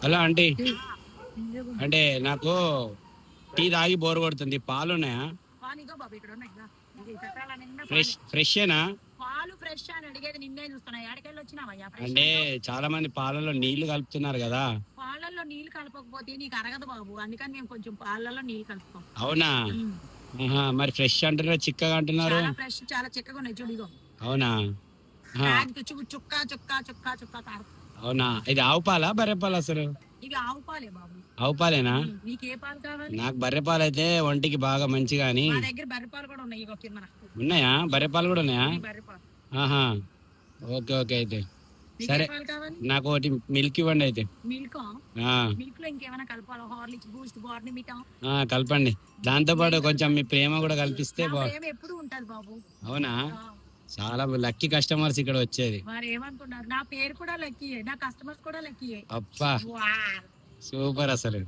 Hello aunty, అంటే నాకు tea తాగి బోర్ కొడుతుంది, పాలు ఉన్నాయా? ఫ్రెషేనా? పాలు ఫ్రెష్ అని అడిగేది నిన్నే చూస్తున్నా. ఎక్కడికెళ్ళి వచ్చినావయ్యా? అంటే చాలా మంది పాలలో నీళ్లు కలుపుతున్నారు కదా. పాలల్లో నీళ్లు కలపకపోతే నీకు అరగదు బాబు, అందుకని మేము కొంచెం పాలలో నీళ్లు కలుపుతాం. అవునా? మరి ఫ్రెష్ అంటున్నారు, చిక్కగా అంటున్నారు. చాలా ఫ్రెష్, చాలా చిక్కగా ఉన్నాయి చూడు. ఇగో అవునా? చుక్క చుక్క చుక్క చుక్క కారం. అవునా? ఇది ఆవు పాలా బర్రె పాలు అసలు? ఇవి ఆవు పాలే బాబు. ఆవు పాలేనా? నీకు ఏ పాలు కావాలి? నాకు బర్రె పాలు అయితే ఒంటికి బాగా మంచిగా అని. మా దగ్గర బర్రె పాలు కూడా ఉన్నాయి. ఇగో కింద ఉన్నాయా? బర్రె పాలు కూడా ఉన్నాయా? బర్రె పాలు. ఆహా, ఓకే ఓకే. అయితే సరే, నాకు ఒకటి మిల్క్ ఇవ్వండి అయితే. మిల్క్ మిల్క్ లో ఇంకేమైనా కలపాలో? హార్లిక్స్, బూస్ట్, బోర్న్విటా కలపండి. దాంతో పాటు కొంచెం మీ ప్రేమ కూడా కల్పిస్తే ఎప్పుడు ఉంటది బాబు. అవునా? చాలా లక్కీ కస్టమర్స్ ఇక్కడ వచ్చేది. మరి ఏమనుకున్నారు, నా పేరు కూడా లక్కీయే, నా కస్టమర్స్ కూడా లక్కీయే. అబ్బా, సూపర్ అసలు.